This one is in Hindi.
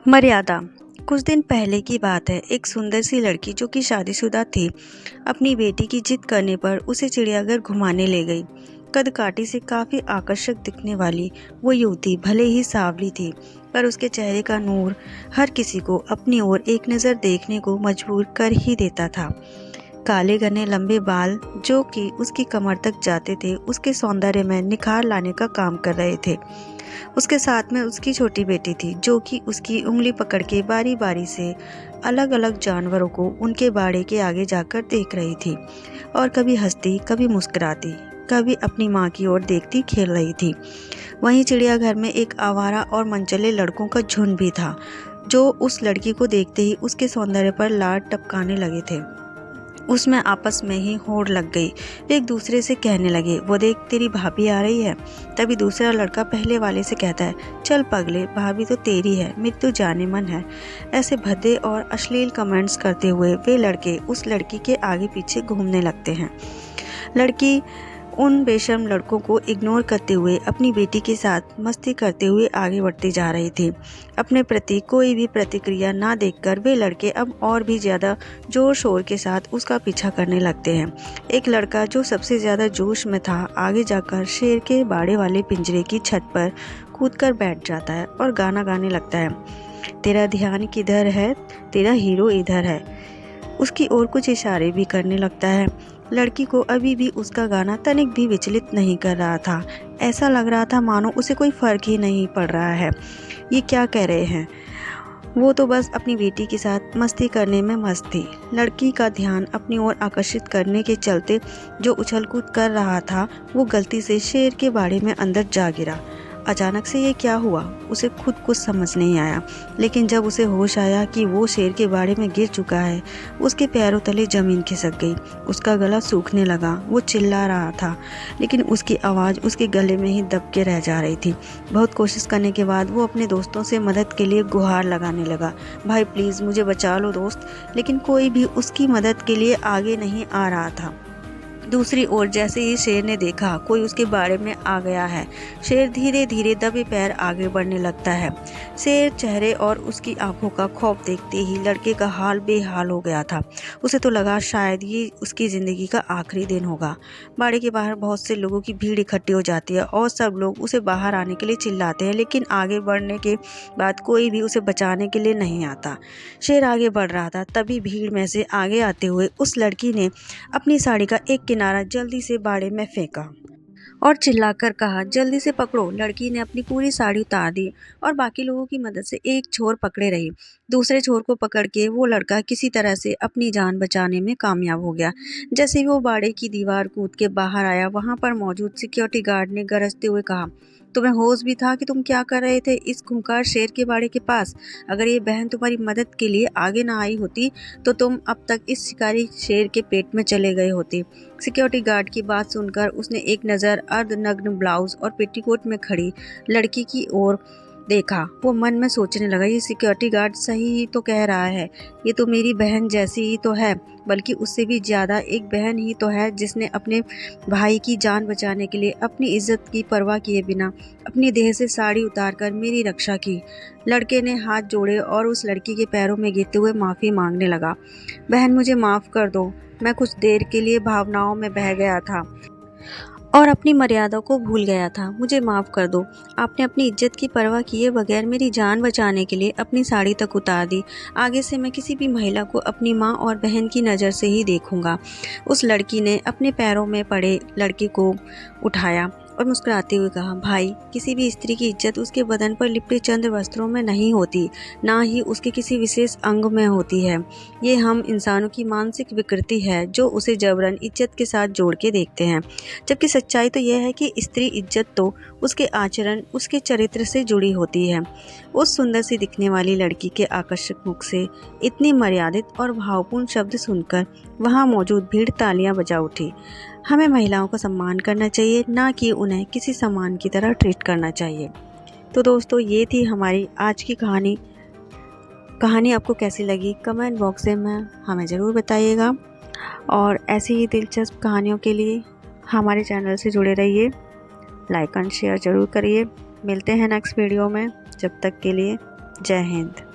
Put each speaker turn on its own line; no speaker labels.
मर्यादा। कुछ दिन पहले की बात है। एक सुंदर सी लड़की जो कि शादीशुदा थी, अपनी बेटी की जिद करने पर उसे चिड़ियाघर घुमाने ले गई। कदकाठी से काफ़ी आकर्षक दिखने वाली वो युवती भले ही सांवली थी, पर उसके चेहरे का नूर हर किसी को अपनी ओर एक नज़र देखने को मजबूर कर ही देता था। काले घने लंबे बाल जो कि उसकी कमर तक जाते थे, उसके सौंदर्य में निखार लाने का काम कर रहे थे। उसके साथ में उसकी छोटी बेटी थी, जो कि उसकी उंगली पकड़ के बारी बारी से अलग अलग जानवरों को उनके बाड़े के आगे जाकर देख रही थी और कभी हंसती, कभी मुस्कुराती, कभी अपनी माँ की ओर देखती खेल रही थी। वहीं चिड़ियाघर में एक आवारा और मनचले लड़कों का झुंड भी था, जो उस लड़की को देखते ही उसके सौंदर्य पर लाड टपकाने लगे थे। उसमें आपस में ही होड़ लग गई। वे एक दूसरे से कहने लगे, वो देख तेरी भाभी आ रही है। तभी दूसरा लड़का पहले वाले से कहता है, चल पगले, भाभी तो तेरी है, मेरी तो जाने मन है। ऐसे भद्दे और अश्लील कमेंट्स करते हुए वे लड़के उस लड़की के आगे पीछे घूमने लगते हैं। लड़की उन बेशर्म लड़कों को इग्नोर करते हुए अपनी बेटी के साथ मस्ती करते हुए आगे बढ़ती जा रही थी। अपने प्रति कोई भी प्रतिक्रिया ना देखकर वे लड़के अब और भी ज़्यादा जोर शोर के साथ उसका पीछा करने लगते हैं। एक लड़का जो सबसे ज़्यादा जोश में था, आगे जाकर शेर के बाड़े वाले पिंजरे की छत पर कूदकर बैठ जाता है और गाना गाने लगता है, तेरा ध्यान किधर है, तेरा हीरो इधर है। उसकी ओर कुछ इशारे भी करने लगता है। लड़की को अभी भी उसका गाना तनिक भी विचलित नहीं कर रहा था। ऐसा लग रहा था मानो उसे कोई फर्क ही नहीं पड़ रहा है, ये क्या कह रहे हैं। वो तो बस अपनी बेटी के साथ मस्ती करने में मस्त थी। लड़की का ध्यान अपनी ओर आकर्षित करने के चलते जो उछल कूद कर रहा था, वो गलती से शेर के बाड़े में अंदर जा गिरा। अचानक से ये क्या हुआ, उसे खुद कुछ समझ नहीं आया। लेकिन जब उसे होश आया कि वो शेर के बाड़े में गिर चुका है, उसके पैरों तले जमीन खिसक गई। उसका गला सूखने लगा। वो चिल्ला रहा था, लेकिन उसकी आवाज़ उसके गले में ही दब के रह जा रही थी। बहुत कोशिश करने के बाद वो अपने दोस्तों से मदद के लिए गुहार लगाने लगा, भाई प्लीज़ मुझे बचा लो दोस्त। लेकिन कोई भी उसकी मदद के लिए आगे नहीं आ रहा था। दूसरी ओर जैसे ही शेर ने देखा कोई उसके बाड़े में आ गया है, शेर धीरे धीरे दबे पैर आगे बढ़ने लगता है। शेर चेहरे और उसकी आंखों का खौफ देखते ही लड़के का हाल बेहाल हो गया था। उसे तो लगा शायद ये उसकी ज़िंदगी का आखिरी दिन होगा। बाड़े के बाहर बहुत से लोगों की भीड़ इकट्ठी हो जाती है और सब लोग उसे बाहर आने के लिए चिल्लाते हैं, लेकिन आगे बढ़ने के बाद कोई भी उसे बचाने के लिए नहीं आता। शेर आगे बढ़ रहा था, तभी भीड़ में से आगे आते हुए उस लड़की ने अपनी साड़ी का एक किनारा जल्दी से बाड़े में फेंका और चिल्लाकर कहा, जल्दी से पकड़ो। लड़की ने अपनी पूरी साड़ी उतार दी और बाकी लोगों की मदद से एक छोर पकड़े रही। दूसरे छोर को पकड़ के वो लड़का किसी तरह से अपनी जान बचाने में कामयाब हो गया। जैसे ही वो बाड़े की दीवार कूद के बाहर आया, वहां पर मौजूद सिक्योरिटी गार्ड ने गरजते हुए कहा, तुम्हें होश भी था कि तुम क्या कर रहे थे इस खूंखार शेर के बाड़े के पास? अगर ये बहन तुम्हारी मदद के लिए आगे ना आई होती तो तुम अब तक इस शिकारी शेर के पेट में चले गए होते। सिक्योरिटी गार्ड की बात सुनकर उसने एक नज़र अर्धनग्न ब्लाउज और पेटीकोट में खड़ी लड़की की ओर देखा। वो मन में सोचने लगा, ये सिक्योरिटी गार्ड सही ही तो कह रहा है, ये तो मेरी बहन जैसी ही तो है, बल्कि उससे भी ज़्यादा एक बहन ही तो है जिसने अपने भाई की जान बचाने के लिए अपनी इज्जत की परवाह किए बिना अपनी देह से साड़ी उतारकर मेरी रक्षा की। लड़के ने हाथ जोड़े और उस लड़की के पैरों में गिरते हुए माफ़ी मांगने लगा, बहन मुझे माफ़ कर दो, मैं कुछ देर के लिए भावनाओं में बह गया था और अपनी मर्यादा को भूल गया था, मुझे माफ़ कर दो। आपने अपनी इज्जत की परवाह किए बगैर मेरी जान बचाने के लिए अपनी साड़ी तक उतार दी। आगे से मैं किसी भी महिला को अपनी माँ और बहन की नज़र से ही देखूंगा। उस लड़की ने अपने पैरों में पड़े लड़के को उठाया और मुस्कुराते हुए कहा, भाई किसी भी स्त्री की इज्जत उसके बदन पर लिपटे चंद वस्त्रों में नहीं होती, ना ही उसके किसी विशेष अंग में होती है। ये हम इंसानों की मानसिक विकृति है जो उसे जबरन इज्जत के साथ जोड़ के देखते हैं, जबकि सच्चाई तो यह है कि स्त्री इज्जत तो उसके आचरण, उसके चरित्र से जुड़ी होती है। उस सुंदर सी दिखने वाली लड़की के आकर्षक मुख से इतनी मर्यादित और भावपूर्ण शब्द सुनकर वहाँ मौजूद भीड़ तालियां बजा उठी। हमें महिलाओं का सम्मान करना चाहिए, ना कि उन्हें किसी सामान की तरह ट्रीट करना चाहिए। तो दोस्तों, ये थी हमारी आज की कहानी आपको कैसी लगी कमेंट बॉक्स में हमें ज़रूर बताइएगा और ऐसी ही दिलचस्प कहानियों के लिए हमारे चैनल से जुड़े रहिए। लाइक एंड शेयर ज़रूर करिए। मिलते हैं नेक्स्ट वीडियो में, जब तक के लिए जय हिंद।